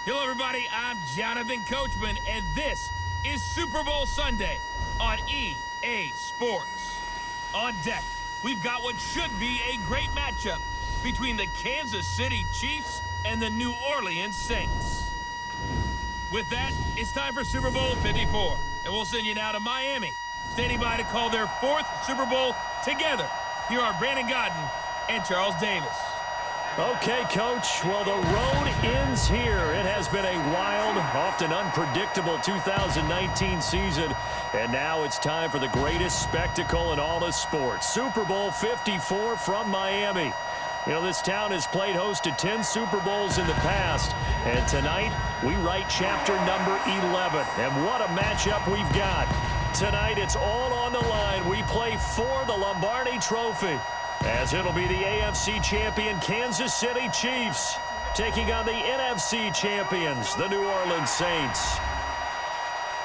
Hello, everybody. I'm Jonathan Coachman, and this is Super Bowl Sunday on EA Sports. On deck, we've got what should be a great matchup between the Kansas City Chiefs and the New Orleans Saints. With that, it's time for Super Bowl 54, and we'll send you now to Miami, standing by to call their fourth Super Bowl together. Here are Brandon Godden and Charles Davis. Okay, Coach. Well, the road ends here. It has been a wild, often unpredictable 2019 season, and now it's time for the greatest spectacle in all of sports. Super Bowl 54 from Miami. You know, this town has played host to 10 Super Bowls in the past, and tonight we write chapter number 11. And what a matchup we've got. Tonight it's all on the line. We play for the Lombardi Trophy, as it'll be the AFC champion Kansas City Chiefs taking on the NFC champions, the New Orleans Saints.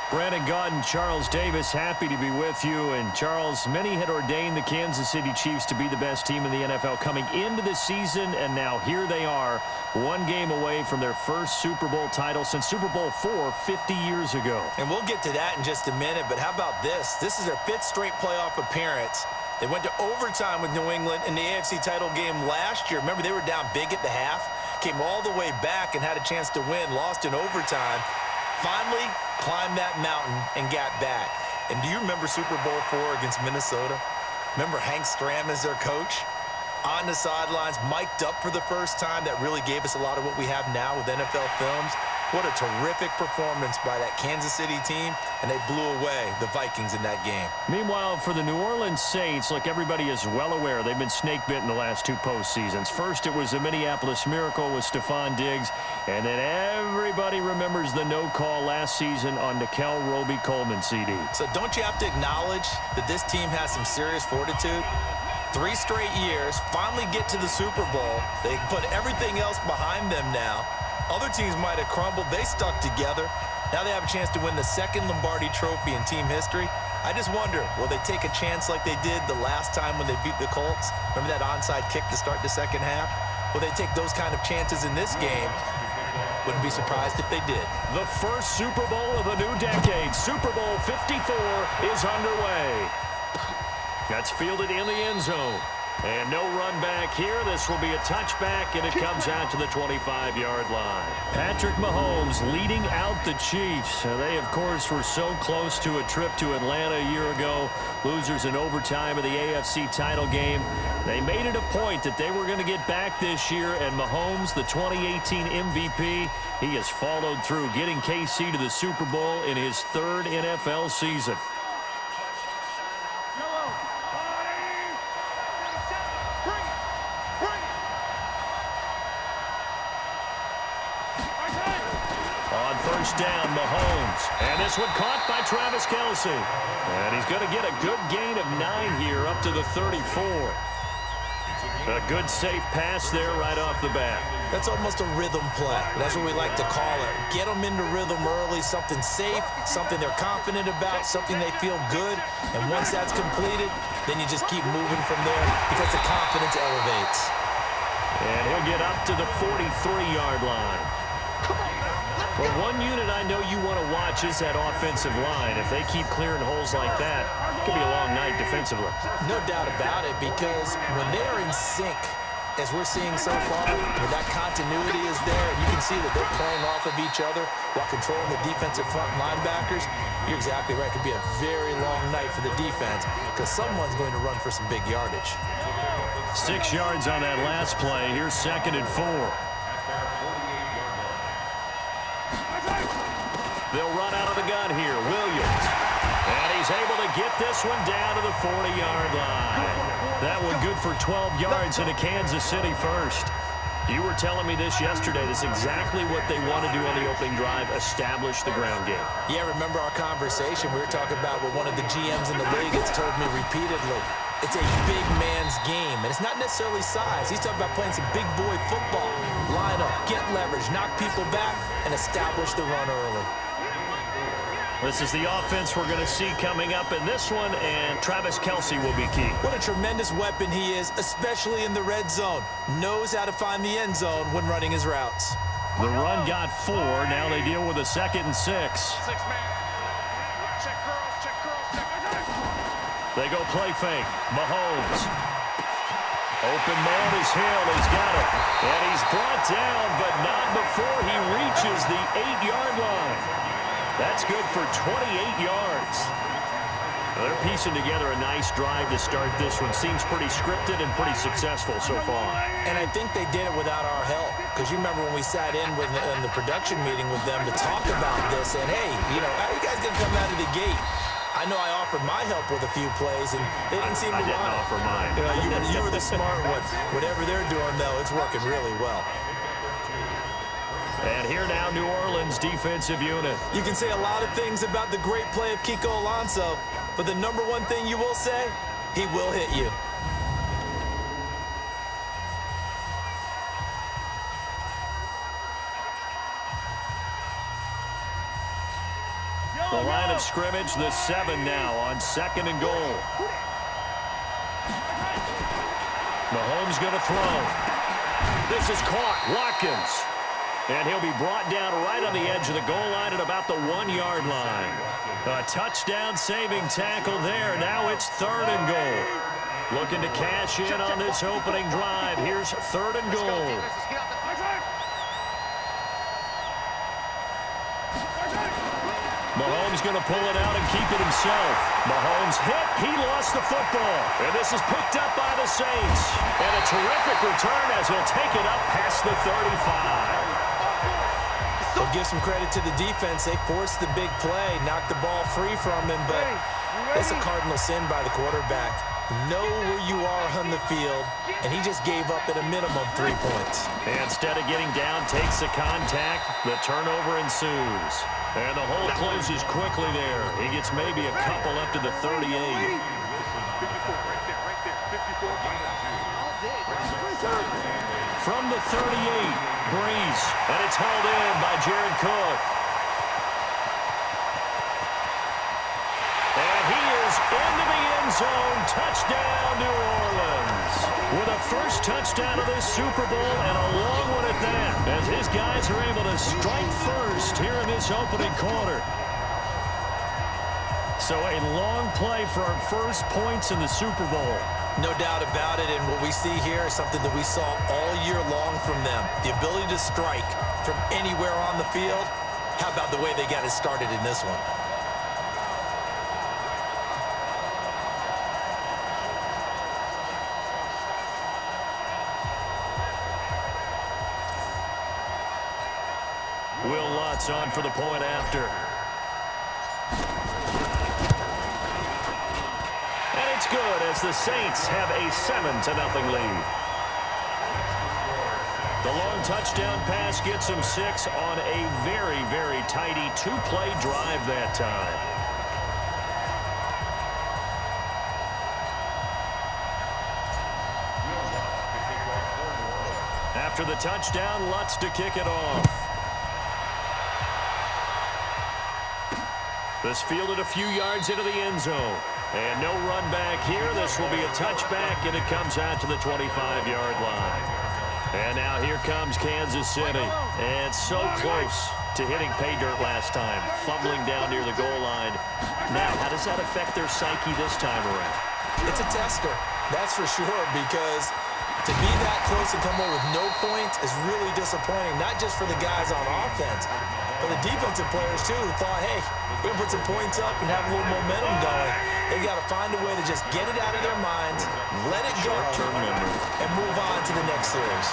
Brandon Godden, Charles Davis, happy to be with you. And Charles, many had ordained the Kansas City Chiefs to be the best team in the NFL coming into the season, and now here they are, one game away from their first Super Bowl title since Super Bowl IV 50 years ago. And we'll get to that in just a minute, but how about this? This is their fifth straight playoff appearance. They went to overtime with New England in the AFC title game last year. Remember, they were down big at the half, came all the way back and had a chance to win, lost in overtime. Finally climbed that mountain and got back. And do you remember Super Bowl IV against Minnesota? Remember Hank Stram as their coach? On the sidelines, mic'd up for the first time. That really gave us a lot of what we have now with NFL films. What a terrific performance by that Kansas City team, and they blew away the Vikings in that game. Meanwhile, for the New Orleans Saints, look, everybody is well aware they've been snake-bitten the last two postseasons. First, it was the Minneapolis Miracle with Stephon Diggs, and then everybody remembers the no-call last season on Nickel Roby-Coleman CD. So don't you have to acknowledge that this team has some serious fortitude? 3 straight years, finally get to the Super Bowl. They put everything else behind them now. Other teams might have crumbled. They stuck together. Now they have a chance to win the second Lombardi Trophy in team history. I just wonder, will they take a chance like they did the last time when they beat the Colts? Remember that onside kick to start the second half? Will they take those kind of chances in this game? Wouldn't be surprised if they did. The first Super Bowl of the new decade, Super Bowl 54, is underway. That's fielded in the end zone. And no run back here. This will be a touchback, and it comes out to the 25-yard line. Patrick Mahomes leading out the Chiefs. They, of course, were so close to a trip to Atlanta a year ago. Losers in overtime of the AFC title game. They made it a point that they were going to get back this year, and Mahomes, the 2018 MVP, he has followed through, getting KC to the Super Bowl in his third NFL season. First down, Mahomes. And this one caught by Travis Kelce. And he's going to get a good gain of 9 here up to the 34. A good safe pass there right off the bat. That's almost a rhythm play. That's what we like to call it. Get them into rhythm early, something safe, something they're confident about, something they feel good. And once that's completed, then you just keep moving from there because the confidence elevates. And he'll get up to the 43-yard line. Well, one unit I know you want to watch is that offensive line. If they keep clearing holes like that, it could be a long night defensively. No doubt about it, because when they're in sync, as we're seeing so far, when that continuity is there, and you can see that they're playing off of each other while controlling the defensive front linebackers, you're exactly right. It could be a very long night for the defense because someone's going to run for some big yardage. 6 yards on that last play. Here's 2nd and 4. They'll run out of the gun here. Williams. And he's able to get this one down to the 40-yard line. That one good for 12 yards into Kansas City first. You were telling me this yesterday. This is exactly what they want to do on the opening drive, establish the ground game. Yeah, remember our conversation? We were talking about what one of the GMs in the league has told me repeatedly. It's a big man's game, and it's not necessarily size. He's talking about playing some big boy football. Line up, get leverage, knock people back, and establish the run early. This is the offense we're going to see coming up in this one, and Travis Kelce will be key. What a tremendous weapon he is, especially in the red zone. Knows how to find the end zone when running his routes. The run got 4. Now they deal with a 2nd and 6. They go play fake. Mahomes. Open man is Hill. He's got it. And he's brought down, but not before he reaches the 8-yard line. That's good for 28 yards. They're piecing together a nice drive to start this one. Seems pretty scripted and pretty successful so far. And I think they did it without our help. Because you remember when we sat in the production meeting with them to talk about this. And, hey, you know, how are you guys going to come out of the gate? I know I offered my help with a few plays, and they didn't seem to want it. I didn't offer mine. You were the smart one. Whatever they're doing, though, it's working really well. And here now, New Orleans defensive unit. You can say a lot of things about the great play of Kiko Alonso, but the number one thing you will say, he will hit you. The line of scrimmage, the 7 now on 2nd and goal. Mahomes going to throw. This is caught. Watkins. And he'll be brought down right on the edge of the goal line at about the 1-yard line. A touchdown-saving tackle there. Now it's 3rd and goal. Looking to cash in on this opening drive. Here's 3rd and goal. Mahomes going to pull it out and keep it himself. Mahomes hit. He lost the football. And this is picked up by the Saints. And a terrific return as he'll take it up past the 35. We'll give some credit to the defense. They forced the big play, knocked the ball free from him, but it's a cardinal sin by the quarterback. Know where you are on the field, and he just gave up at a minimum 3 points. And instead of getting down, takes the contact. The turnover ensues. And the hole closes quickly there. He gets maybe a couple up to the 38. From the 38, Breeze, and it's hauled in by Jared Cook. And he is into the end zone. Touchdown, New Orleans. With a first touchdown of this Super Bowl, and a long one at that, as his guys are able to strike first here in this opening quarter. So a long play for our first points in the Super Bowl. No doubt about it, and what we see here is something that we saw all year long from them. The ability to strike from anywhere on the field. How about the way they got it started in this one? Will Lutz on for the point after. And it's good as the Saints have a 7-0 lead. The long touchdown pass gets them 6 on a very, very tidy 2-play drive that time. After the touchdown, Lutz to kick it off. This fielded a few yards into the end zone. And no run back here. This will be a touchback, and it comes out to the 25-yard line. And now here comes Kansas City. And so close to hitting pay dirt last time, fumbling down near the goal line. Now, how does that affect their psyche this time around? It's a tester, that's for sure, because to be that close and come away with no points is really disappointing, not just for the guys on offense, but the defensive players, too, who thought, hey, we're going to put some points up and have a little momentum going. They got to find a way to just get it out of their minds, let it go, and move on to the next series.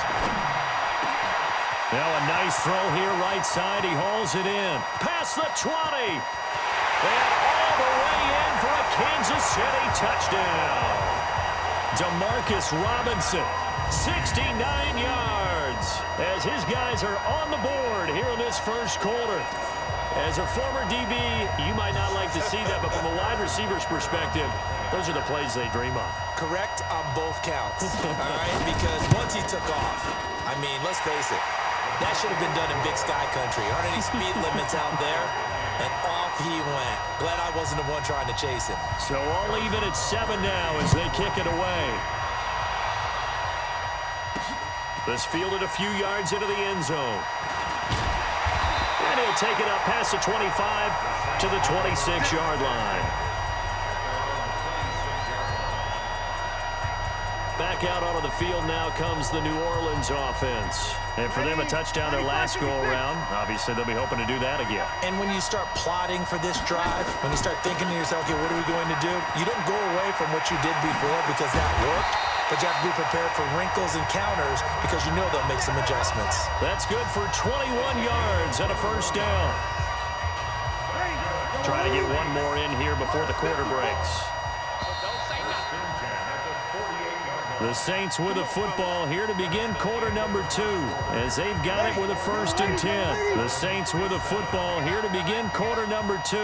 Now a nice throw here, right side. He hauls it in. Past the 20. And all the way in for a Kansas City touchdown. Demarcus Robinson, 69 yards, as his guys are on the board here in this first quarter. As a former DB, you might not like to see that, but from a wide receiver's perspective, those are the plays they dream of. Correct on both counts, all right? Because once he took off, I mean, let's face it, that should have been done in Big Sky Country. Aren't any speed limits out there? And off he went. Glad I wasn't the one trying to chase him. So all even at 7 now as they kick it away. This fielded a few yards into the end zone. And he'll take it up past the 25 to the 26-yard line. Back out onto the field now comes the New Orleans offense. And for them, a touchdown their last go-around. Obviously, they'll be hoping to do that again. And when you start plotting for this drive, when you start thinking to yourself, okay, what are we going to do? You don't go away from what you did before because that worked, but you have to be prepared for wrinkles and counters because you know they'll make some adjustments. That's good for 21 yards and a first down. Try to get one more in here before the quarter breaks. The Saints with a football here to begin quarter number 2 as they've got it with a 1st and 10. The Saints with a football here to begin quarter number 2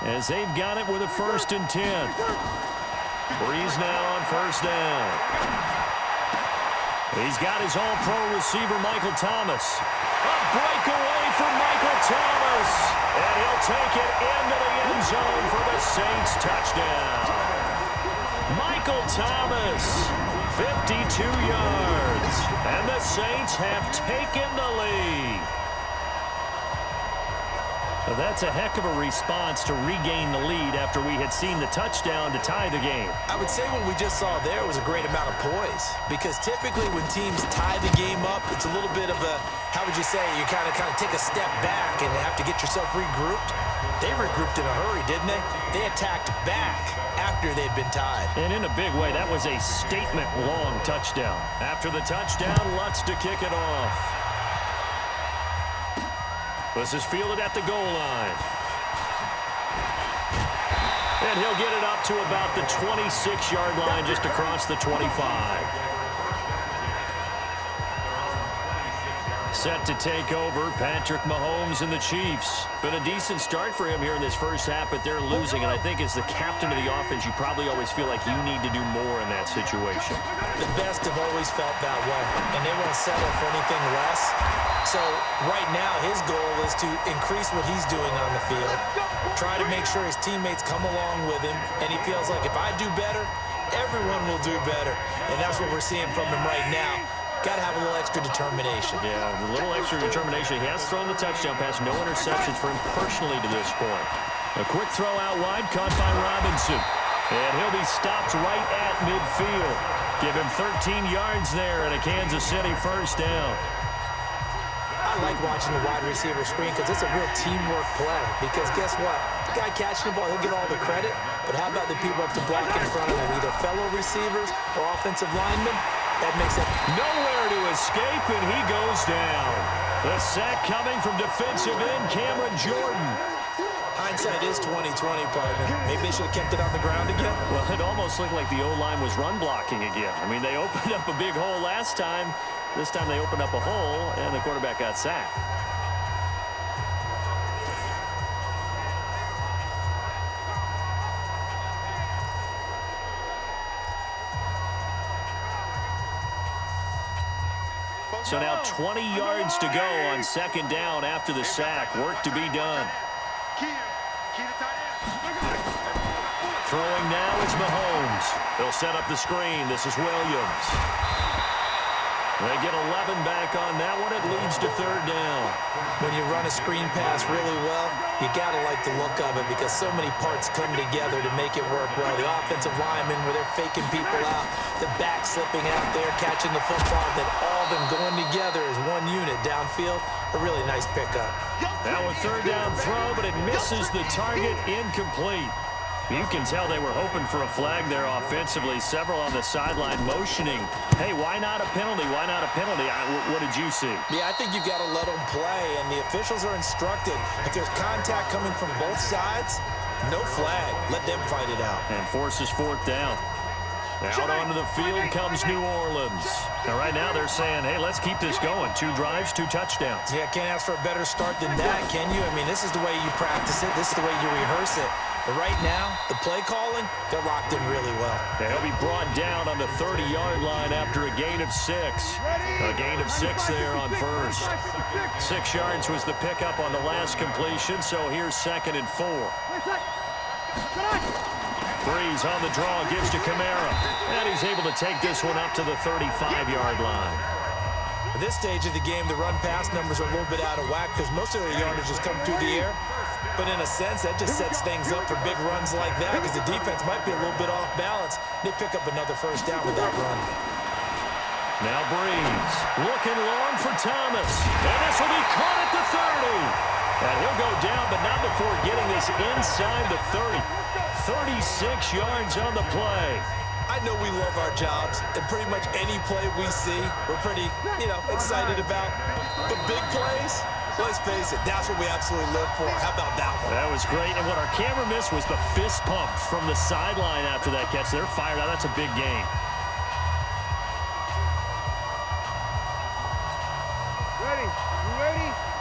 as they've got it with a 1st and 10. Breeze now on first down. He's got his all-pro receiver, Michael Thomas. A breakaway for Michael Thomas. And he'll take it into the end zone for the Saints touchdown. Michael Thomas, 52 yards. And the Saints have taken the lead. That's a heck of a response to regain the lead after we had seen the touchdown to tie the game. I would say what we just saw there was a great amount of poise because typically when teams tie the game up, it's a little bit of a, how would you say, you kind of take a step back and have to get yourself regrouped. They regrouped in a hurry, didn't they? They attacked back after they'd been tied. And in a big way, that was a statement-long touchdown. After the touchdown, Lutz to kick it off. This is fielded at the goal line. And he'll get it up to about the 26-yard line, just across the 25. Set to take over, Patrick Mahomes and the Chiefs. Been a decent start for him here in this first half, but they're losing. And I think as the captain of the offense, you probably always feel like you need to do more in that situation. The best have always felt that way, and they won't settle for anything less. So right now, his goal is to increase what he's doing on the field, try to make sure his teammates come along with him, and he feels like if I do better, everyone will do better. And that's what we're seeing from him right now. Got to have a little extra determination. Yeah, a little extra determination. He has thrown the touchdown pass. No interceptions for him personally to this point. A quick throw out wide, caught by Robinson. And he'll be stopped right at midfield. Give him 13 yards there and a Kansas City first down. I like watching the wide receiver screen because it's a real teamwork play. Because guess what? The guy catching the ball, he'll get all the credit. But how about the people up to block in front of him, either fellow receivers or offensive linemen? That makes it nowhere to escape, and he goes down. The sack coming from defensive end Cameron Jordan. Hindsight is 20/20, partner. Maybe they should have kept it on the ground again. Well, it almost looked like the O-line was run blocking again. I mean, they opened up a big hole last time. This time they opened up a hole, and the quarterback got sacked. So now 20 yards to go on second down after the sack. Work to be done. Throwing now is Mahomes. They'll set up the screen. This is Williams. They get 11 back on that one. It leads to third down. When you run a screen pass really well, you got to like the look of it because so many parts come together to make it work well. The offensive linemen, where they're faking people out, the back slipping out there, catching the football, then all of them going together as one unit downfield. A really nice pickup. Now a third down throw, but it misses the target, incomplete. You can tell they were hoping for a flag there offensively. Several on the sideline motioning, hey, why not a penalty? Why not a penalty? What did you see? Yeah, I think you've got to let them play, and the officials are instructed. If there's contact coming from both sides, no flag. Let them fight it out. And forces fourth down. Out onto the field comes New Orleans. Now, right now they're saying, hey, let's keep this going. 2 drives, 2 touchdowns. Yeah, can't ask for a better start than that, can you? I mean, this is the way you practice it. This is the way you rehearse it. But right now, the play calling, they're locked in really well. And he'll be brought down on the 30-yard line after a gain of 6. A gain of 6 there on first. 6 yards was the pickup on the last completion, so here's 2nd and 4. Breeze on the draw, gives to Kamara. And he's able to take this one up to the 35-yard line. At this stage of the game, the run-pass numbers are a little bit out of whack because most of their yardage has come through the air. But in a sense, that just sets things up for big runs like that because the defense might be a little bit off balance. They pick up another first down with that run. Now Breeze looking long for Thomas. And this will be caught at the 30. And he'll go down, but not before getting this inside the 30. 36 yards on the play. I know we love our jobs, and pretty much any play we see, we're pretty, excited about. But big plays, let's face it, that's what we absolutely live for. How about that one? That was great, and what our camera missed was the fist pump from the sideline after that catch. They're fired out. That's a big gain.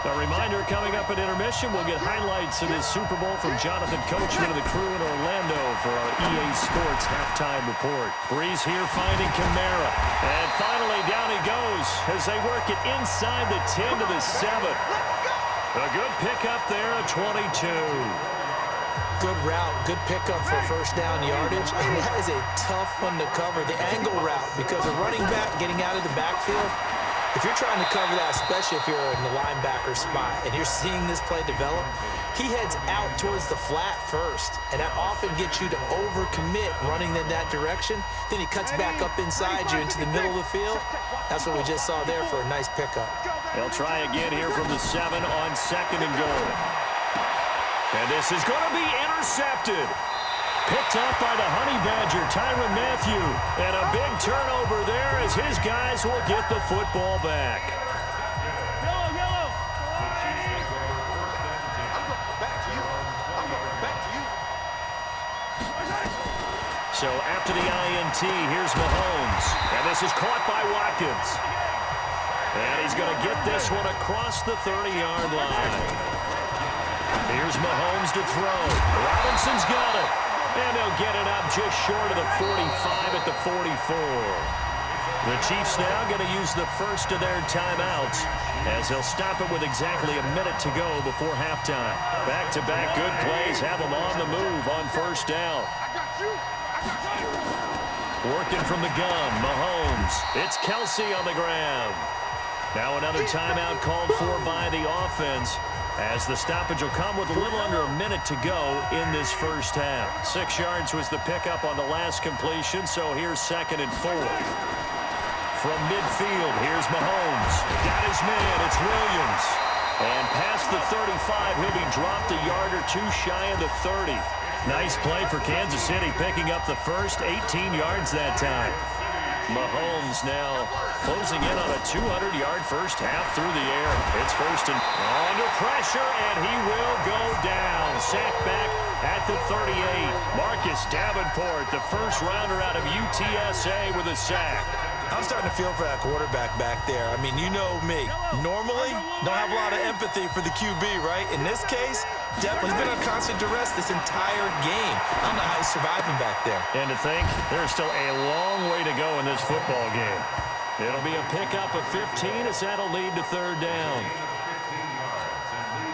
A reminder, coming up at intermission, we'll get highlights of this Super Bowl from Jonathan Coachman and the crew in Orlando for our EA Sports halftime report. Breeze here finding Kamara. And finally, down he goes as they work it inside the 10 to the 7. A good pickup there, a 22. Good route, good pickup for first down yardage. And that is a tough one to cover, the angle route, because a running back getting out of the backfield, if you're trying to cover that, especially if you're in the linebacker spot and you're seeing this play develop, he heads out towards the flat first, and that often gets you to overcommit running in that direction. Then he cuts back up inside you into the middle of the field. That's what we just saw there for a nice pickup. They'll try again here from the 7 on 2nd and goal. And this is going to be intercepted. Picked up by the Honey Badger, Tyrann Mathieu. And a big turnover there as his guys will get the football back. Yellow. So after the INT, here's Mahomes. And this is caught by Watkins. And he's going to get this one across the 30-yard line. Here's Mahomes to throw. Robinson's got it. And they'll get it up just short of the 45 at the 44. The Chiefs now going to use the first of their timeouts as they'll stop it with exactly a minute to go before halftime. Back-to-back good plays have them on the move on first down. Working from the gun, Mahomes. It's Kelsey on the ground. Now another timeout called for by the offense, as the stoppage will come with a little under a minute to go in this first half. 6 yards was the pickup on the last completion, so here's 2nd and 4. From midfield, here's Mahomes. Got his man, it's Williams. And past the 35, he'll be dropped a yard or two shy of the 30. Nice play for Kansas City, picking up the first 18 yards that time. Mahomes now closing in on a 200-yard first half through the air. It's first and under pressure, and he will go down. Sacked back at the 38. Marcus Davenport, the first rounder out of UTSA with a sack. I'm starting to feel for that quarterback back there. I mean, you know me. Normally, don't have a lot of empathy for the QB, right? In this case, definitely been on constant duress this entire game. I don't know how he's surviving back there. And to think, there's still a long way to go in this football game. It'll be a pickup of 15 as that'll lead to third down.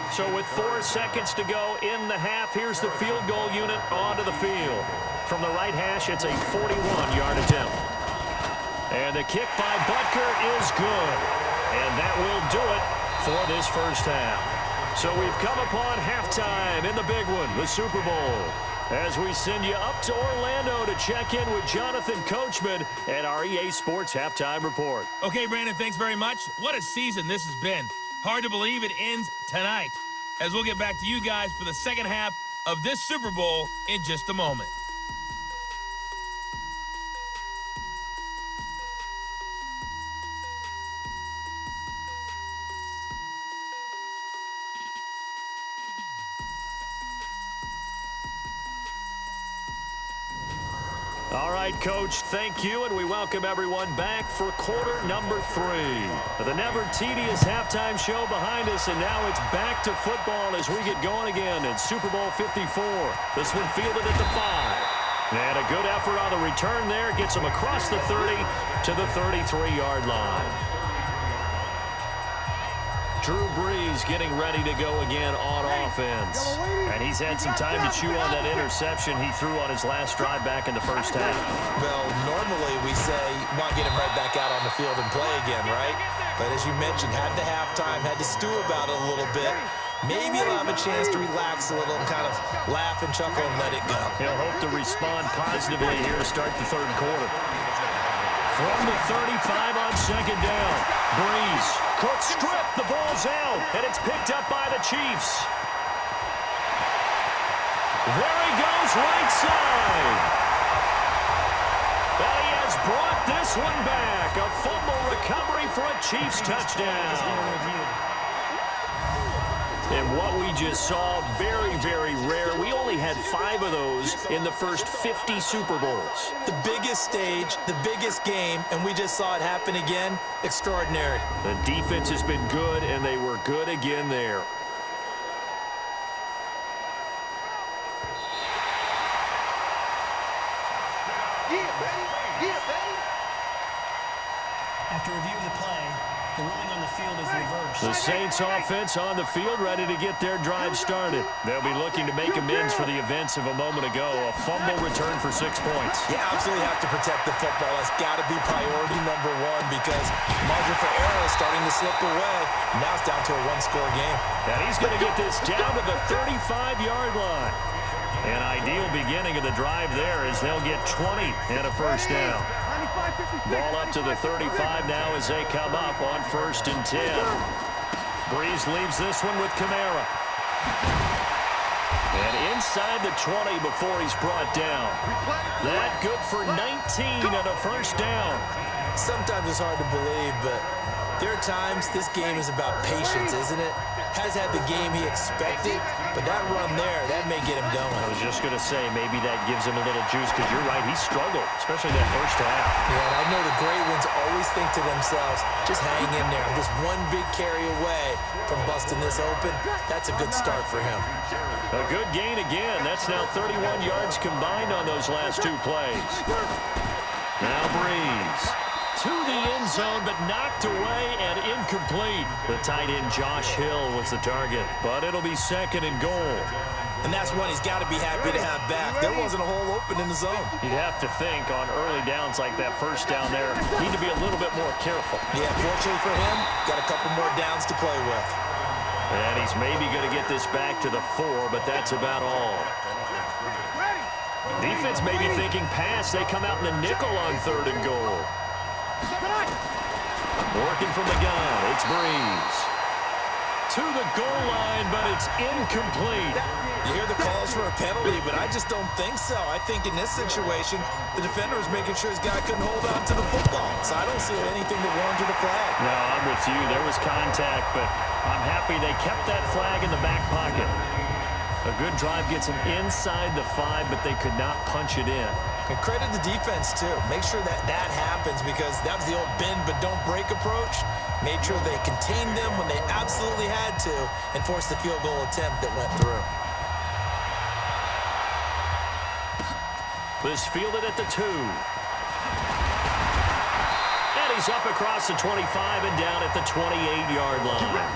So with 4 seconds to go in the half, here's the field goal unit onto the field. From the right hash, it's a 41-yard attempt. And the kick by Butker is good. And that will do it for this first half. So we've come upon halftime in the big one, the Super Bowl, as we send you up to Orlando to check in with Jonathan Coachman and our EA Sports halftime report. Okay, Brandon, thanks very much. What a season this has been. Hard to believe it ends tonight, as we'll get back to you guys for the second half of this Super Bowl in just a moment. All right, Coach, thank you, and we welcome everyone back for quarter number 3. The never tedious halftime show behind us, and now it's back to football as we get going again in Super Bowl 54. This one fielded at the 5. And a good effort on the return there gets them across the 30 to the 33-yard line. Drew Brees getting ready to go again on offense. And he's had some time to chew on that interception he threw on his last drive back in the first half. Well, normally we say, want to get him right back out on the field and play again, right? But as you mentioned, had the halftime, had to stew about it a little bit. Maybe he'll have a chance to relax a little and kind of laugh and chuckle and let it go. He'll hope to respond positively here to start the third quarter. From the 35 on second down. Breeze. Cook strip. The ball's out. And it's picked up by the Chiefs. There he goes, right side. And he has brought this one back. A fumble recovery for a Chiefs touchdown. And what we just saw, very, very rare. We only had 5 of those in the first 50 Super Bowls. The biggest stage, the biggest game, and we just saw it happen again. Extraordinary. The defense has been good, and they were good again there. After review of the play, the ruling on the field is reversed. The Saints offense on the field, ready to get their drive started. They'll be looking to make amends for the events of a moment ago. A fumble return for 6 points. You absolutely have to protect the football. That's got to be priority number 1 because margin for error is starting to slip away. Now it's down to a 1-score game. And he's going to get this down to the 35-yard line. An ideal beginning of the drive there as they'll get 20 and a first down. Ball up to the 35 now as they come up on 1st and 10. Breeze leaves this one with Kamara. And inside the 20 before he's brought down. That good for 19 and a first down. Sometimes it's hard to believe, but there are times this game is about patience, isn't it? Has had the game he expected, but that run there, that may get him going. I was just going to say, maybe that gives him a little juice, because you're right, he struggled, especially that first half. Yeah, and I know the great ones always think to themselves, just hang in there. I'm just one big carry away from busting this open. That's a good start for him. A good gain again. That's now 31 yards combined on those last 2 plays. Now Breeze. To the end zone, but knocked away and incomplete. The tight end Josh Hill was the target, but it'll be 2nd and goal. And that's one he's got to be happy to have back. There wasn't a hole open in the zone. You'd have to think on early downs like that first down there, need to be a little bit more careful. Yeah, fortunately for him, got a couple more downs to play with. And he's maybe going to get this back to the 4, but that's about all. Defense may be thinking pass. They come out in the nickel on 3rd and goal. Working from the gun, it's Breeze. To the goal line, but it's incomplete. You hear the calls for a penalty, but I just don't think so. I think in this situation, the defender is making sure his guy couldn't hold on to the football. So I don't see anything that warranted a flag. No, I'm with you. There was contact, but I'm happy they kept that flag in the back pocket. A good drive gets them inside the 5, but they could not punch it in. And credit the defense, too. Make sure that that happens because that was the old bend but don't break approach. Made sure they contained them when they absolutely had to and forced the field goal attempt that went through. This fielded at the 2. And he's up across the 25 and down at the 28-yard line.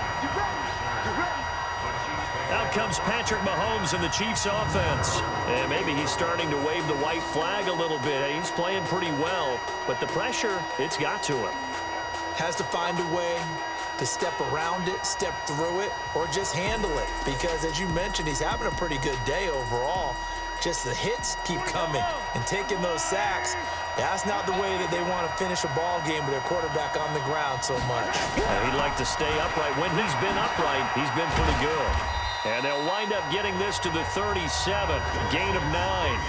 Out comes Patrick Mahomes in the Chiefs offense. And maybe he's starting to wave the white flag a little bit. He's playing pretty well, but the pressure, it's got to him. Has to find a way to step around it, step through it, or just handle it. Because as you mentioned, he's having a pretty good day overall. Just the hits keep coming and taking those sacks. That's not the way that they want to finish a ball game with their quarterback on the ground so much. He'd like to stay upright. When he's been upright, he's been pretty good. And they'll wind up getting this to the 37, gain of 9.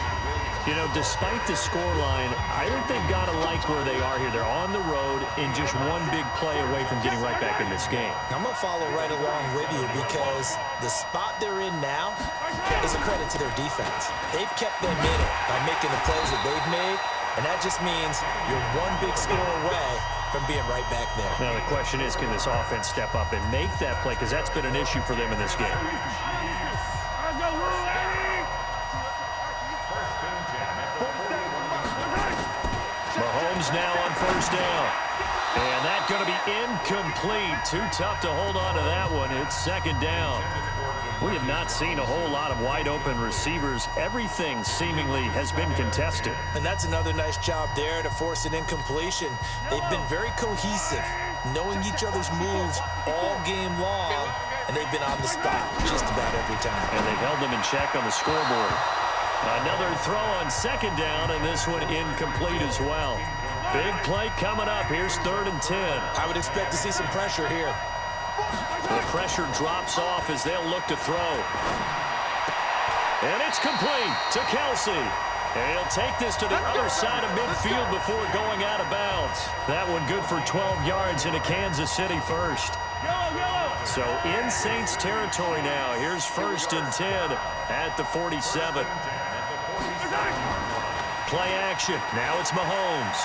You know, despite the scoreline, I think they've got to like where they are here. They're on the road in just one big play away from getting right back in this game. I'm going to follow right along with you because the spot they're in now is a credit to their defense. They've kept them in it by making the plays that they've made, and that just means you're one big score away from being right back there. Now, the question is, can this offense step up and make that play? Because that's been an issue for them in this game. Mahomes now on 1st down. And that's going to be incomplete. Too tough to hold on to that one. It's 2nd down. We have not seen a whole lot of wide-open receivers. Everything seemingly has been contested. And that's another nice job there to force an incompletion. They've been very cohesive. knowing each other's moves all game long, and they've been on the spot just about every time. And they held them in check on the scoreboard. Another throw on second down, and this one incomplete as well. Big play coming up. Here's 3rd and 10. I would expect to see some pressure here. The pressure drops off as they'll look to throw. And it's complete to Kelsey. And he'll take this to the other side of midfield before going out of bounds. That one good for 12 yards into Kansas City first. So in Saints territory now. Here's 1st and 10 at the 47. Play action. Now it's Mahomes.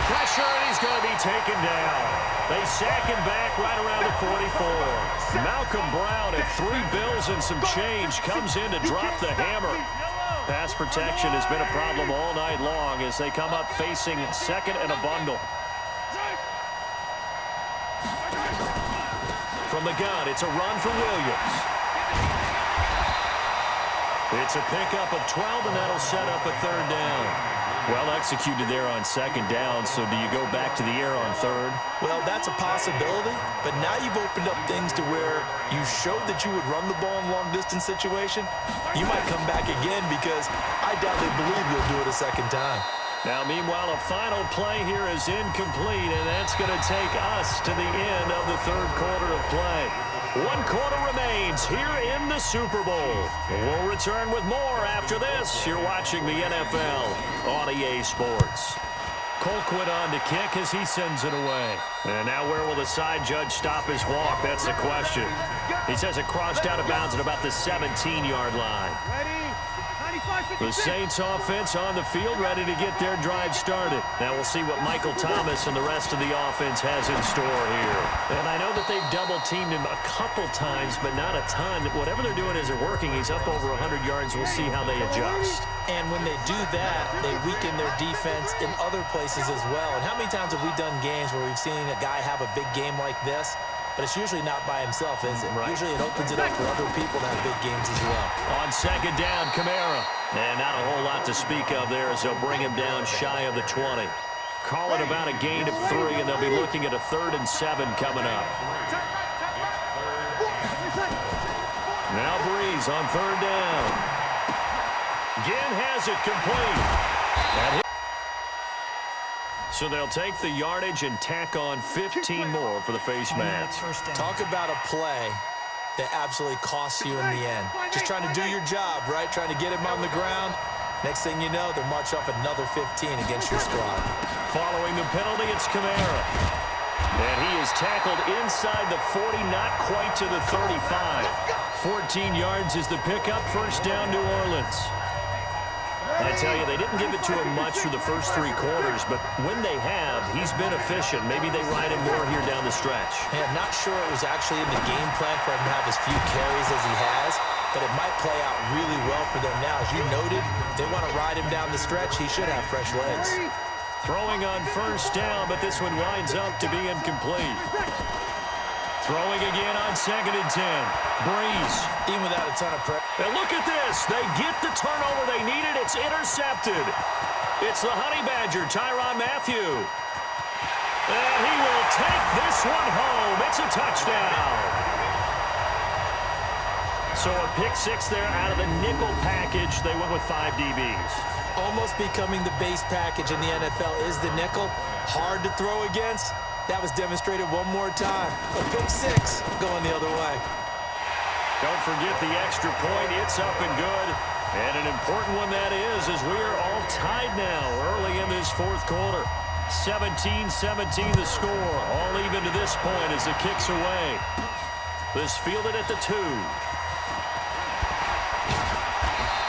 Pressure, and he's going to be taken down. They sack him back right around the 44. Malcolm Brown at 3 bills and some change comes in to drop the hammer. Pass protection has been a problem all night long as they come up facing 2nd and a bundle. From the gun, it's a run for Williams. It's a pickup of 12, and that'll set up a 3rd down. Well executed there on 2nd down, so do you go back to the air on 3rd? Well, that's a possibility, but now you've opened up things to where you showed that you would run the ball in long-distance situation. You might come back again because I doubt they believe you'll do it a 2nd time. Now, meanwhile, a final play here is incomplete, and that's going to take us to the end of the 3rd quarter of play. 1 quarter remains here in the Super Bowl. We'll return with more after this. You're watching the NFL on EA Sports. Colquitt on to kick as he sends it away. And now where will the side judge stop his walk? That's the question. He says it crossed out of bounds at about the 17-yard line. The Saints offense on the field ready to get their drive started. Now we'll see what Michael Thomas and the rest of the offense has in store here. And I know that they've double-teamed him a couple times, but not a ton. Whatever they're doing isn't working. He's up over 100 yards. We'll see how they adjust. And when they do that, they weaken their defense in other places as well. And how many times have we done games where we've seen a guy have a big game like this? But it's usually not by himself, is it? Right. Usually it opens it up for other people to have big games as well. On 2nd down, Kamara. And not a whole lot to speak of there as they'll bring him down shy of the 20. Call it about a gain of 3, and they'll be looking at a 3rd and 7 coming up. Now Breeze on 3rd down. Ginn has it complete. So they'll take the yardage and tack on 15 more for the face mask. Talk about a play that absolutely costs you in the end. Just trying to do your job, right? Trying to get him on the ground. Next thing you know, they'll march off another 15 against your squad. Following the penalty, it's Kamara. And he is tackled inside the 40, not quite to the 35. 14 yards is the pickup, 1st down, New Orleans. I tell you, they didn't give it to him much for the first 3 quarters, but when they have, he's been efficient. Maybe they ride him more here down the stretch. Hey, I'm not sure it was actually in the game plan for him to have as few carries as he has, but it might play out really well for them now. As you noted, if they want to ride him down the stretch, he should have fresh legs. Throwing on 1st down, but this one winds up to be incomplete. Throwing again on 2nd and 10. Breeze. Even without a ton of prep. And look at this. They get the turnover they needed. It's intercepted. It's the Honey Badger, Tyrann Mathieu. And he will take this one home. It's a touchdown. So a pick 6 there out of the nickel package. They went with 5 DBs. Almost becoming the base package in the NFL is the nickel. Hard to throw against. That was demonstrated one more time. A pick 6 going the other way. Don't forget the extra point. It's up and good. And an important one that is, as we are all tied now early in this 4th quarter. 17-17 the score. All even to this point as the kick's away. This fielded at the 2.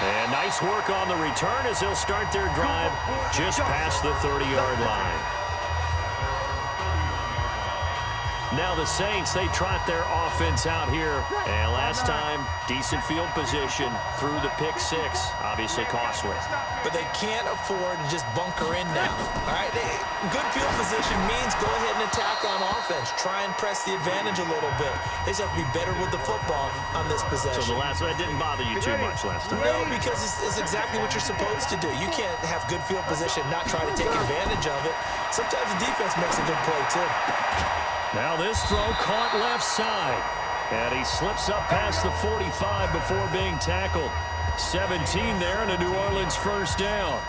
And nice work on the return as they'll start their drive just past the 30-yard line. now the Saints, they trot their offense out here. And last time, decent field position through the pick six. Obviously costly. But they can't afford to just bunker in now. All right, good field position means go ahead and attack on offense. Try and press the advantage a little bit. They just have to be better with the football on this possession. So that didn't bother you too much last time? No, because it's exactly what you're supposed to do. You can't have good field position, not try to take advantage of it. Sometimes the defense makes a good play, too. Now this throw caught left side. And he slips up past the 45 before being tackled. 17 there and a New Orleans first down.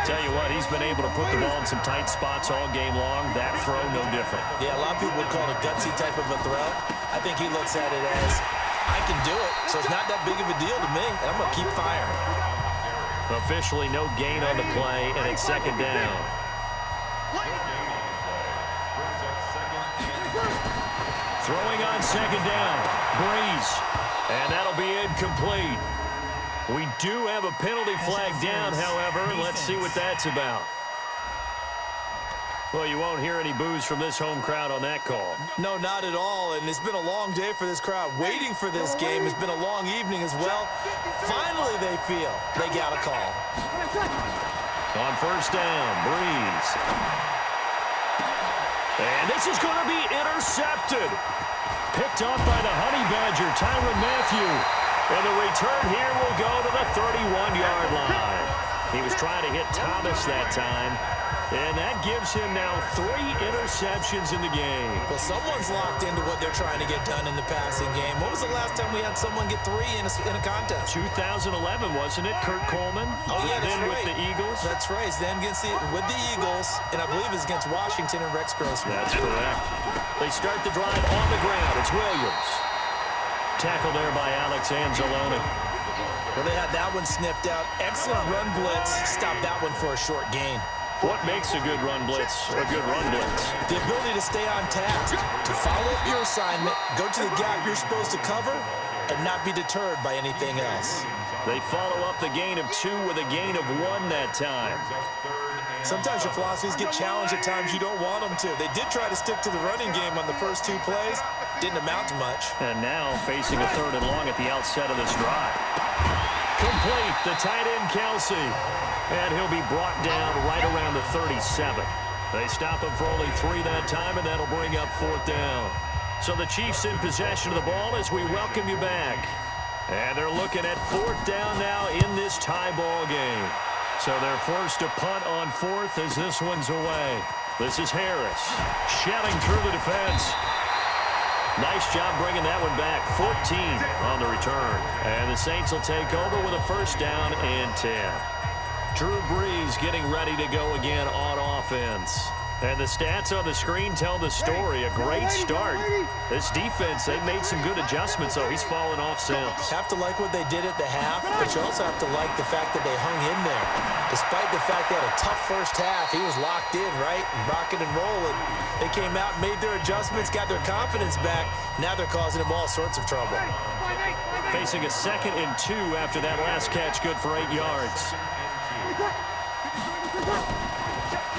Tell you what, he's been able to put the ball in some tight spots all game long. That throw, no different. Yeah, a lot of people would call it a gutsy type of a throw. I think he looks at it as, I can do it, so it's not that big of a deal to me, and I'm going to keep firing. Officially no gain on the play, and it's second down. Throwing on second down, Breeze, and that'll be incomplete. We do have a penalty flag down, however. Let's see what that's about. Well, you won't hear any boos from this home crowd on that call. No, not at all, and it's been a long day for this crowd. Waiting for this game has been a long evening as well. Finally, they feel they got a call. On first down, Breeze. And this is going to be intercepted. Picked off by the Honey Badger, Tyrann Mathieu. And the return here will go to the 31-yard line. He was trying to hit Thomas that time. And that gives him now 3 interceptions in the game. Well, someone's locked into what they're trying to get done in the passing game. When was the last time we had someone get 3 in a contest? 2011, wasn't it? Kurt Coleman? Oh, yeah, that's then right. with the Eagles? That's right. Then with the Eagles, and I believe it's against Washington and Rex Grossman. That's correct. They start the drive on the ground. It's Williams. Tackle there by Alex Anzalone. Well, they had that one sniffed out. Excellent run blitz. Stopped that one for a short gain. What makes a good run blitz a good run blitz? The ability to stay on task, to follow up your assignment, go to the gap you're supposed to cover, and not be deterred by anything else. They follow up the gain of 2 with a gain of 1 that time. Sometimes your philosophies get challenged at times you don't want them to. They did try to stick to the running game on the first 2 plays. Didn't amount to much. And now facing a 3rd and long at the outset of this drive. Complete, the tight end Kelsey. And he'll be brought down right around the 37. They stop him for only 3 that time, and that'll bring up 4th down. So the Chiefs in possession of the ball as we welcome you back. And they're looking at 4th down now in this tie ball game. So they're forced to punt on 4th as this one's away. This is Harris shelling through the defense. Nice job bringing that one back. 14 on the return. And the Saints will take over with a first down and 10. Drew Brees getting ready to go again on offense. And the stats on the screen tell the story. A great start. This defense, they made some good adjustments, though. He's fallen off since. Have to like what they did at the half, but you also have to like the fact that they hung in there. Despite the fact they had a tough first half, he was locked in, right? Rocking and rolling. They came out, made their adjustments, got their confidence back. Now they're causing him all sorts of trouble. Facing a 2nd and 2 after that last catch, good for 8 yards.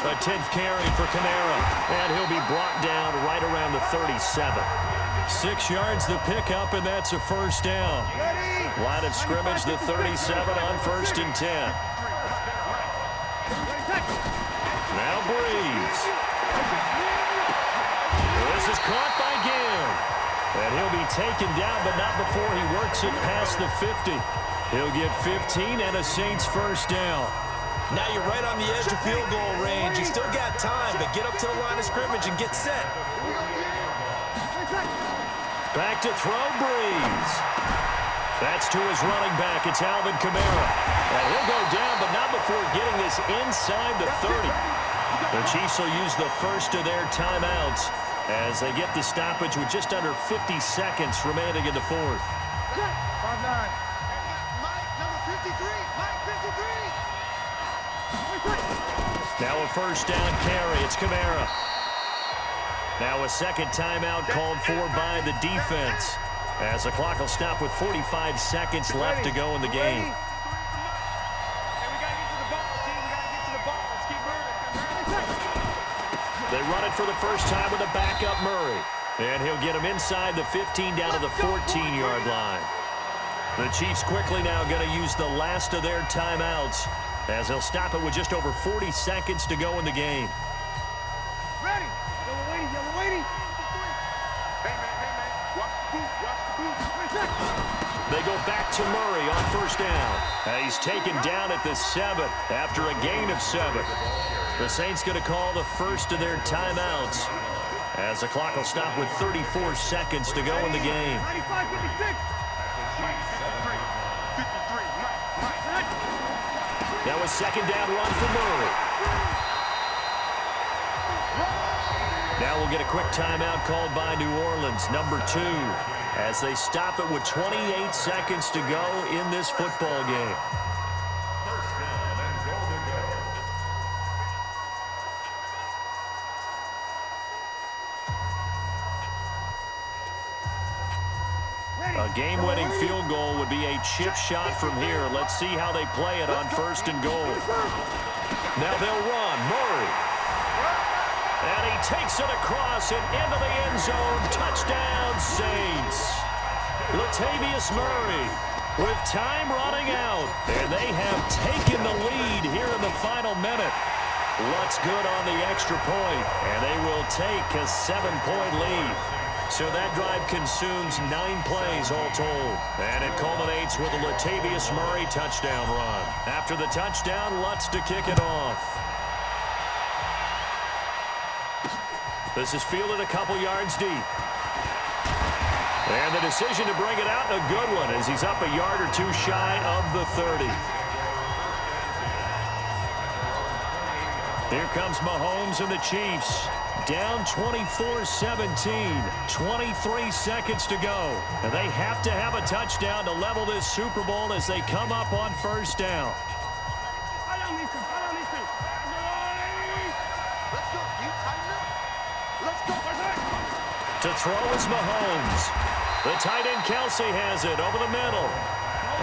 A 10th carry for Kamara, and he'll be brought down right around the 37. 6 yards the pickup, and that's a first down. Line of scrimmage, the 37 on 1st and 10. Now Breeze. This is caught by Gill. And he'll be taken down, but not before he works it past the 50. He'll get 15 and a Saints first down. Now you're right on the edge of field goal range. You still got time, but get up to the line of scrimmage and get set. Back to throw, Breeze. That's to his running back. It's Alvin Kamara. And he'll go down, but not before getting this inside the 30. The Chiefs will use the first of their timeouts as they get the stoppage with just under 50 seconds remaining in the 4th. 5-9. Mike, number 53. Mike, 53. Now a first down carry. It's Kamara. Now a 2nd timeout called for by the defense as the clock will stop with 45 seconds left to go in the game. They run it for the first time with a backup Murray. And he'll get him inside the 15 down to the 14-yard line. The Chiefs quickly now going to use the last of their timeouts as they'll stop it with just over 40 seconds to go in the game. Ready. Yellow waiting. Hey, man. Watch the boot. They go back to Murray on first down. He's taken down at the 7 after a gain of 7. The Saints going to call the first of their timeouts as the clock will stop with 34 seconds to go in the game. 95, 56. Now a second down run for Murray. Now we'll get a quick timeout called by New Orleans, number 2, as they stop it with 28 seconds to go in this football game. A game-winning field goal would be a chip shot from here. Let's see how they play it on first and goal. Now they'll run. Murray. And he takes it across and into the end zone. Touchdown, Saints. Latavius Murray with time running out. And they have taken the lead here in the final minute. Luck's good on the extra point, and they will take a 7-point lead. So that drive consumes 9 plays all told. And it culminates with a Latavius Murray touchdown run. After the touchdown, Lutz to kick it off. This is fielded a couple yards deep. And the decision to bring it out, a good one, as he's up a yard or 2 shy of the 30. Here comes Mahomes and the Chiefs. Down 24-17, 23 seconds to go. And they have to have a touchdown to level this Super Bowl as they come up on first down. To throw is Mahomes. The tight end Kelsey has it over the middle.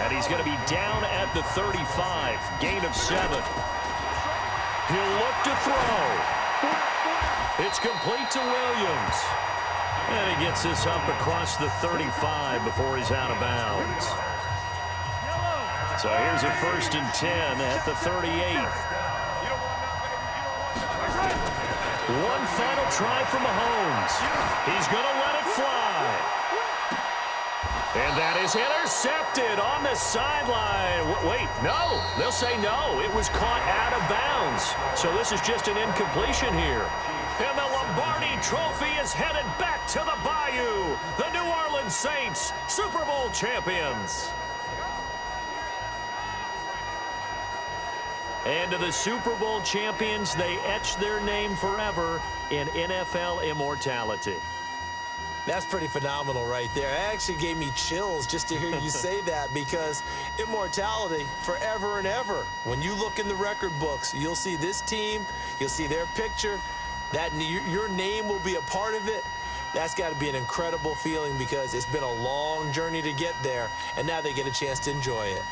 And he's going to be down at the 35, gain of 7. He'll look to throw. It's complete to Williams. And he gets this up across the 35 before he's out of bounds. So here's a 1st and 10 at the 38. One final try for Mahomes. He's going to let it fly. And that is intercepted on the sideline. Wait, no. They'll say no. It was caught out of bounds. So this is just an incompletion here. And the Lombardi Trophy is headed back to the Bayou. The New Orleans Saints, Super Bowl champions. And to the Super Bowl champions, they etch their name forever in NFL immortality. That's pretty phenomenal right there. It actually gave me chills just to hear you say that, because immortality forever and ever. When you look in the record books, you'll see this team, you'll see their picture, that your name will be a part of it. That's got to be an incredible feeling, because it's been a long journey to get there, and now they get a chance to enjoy it.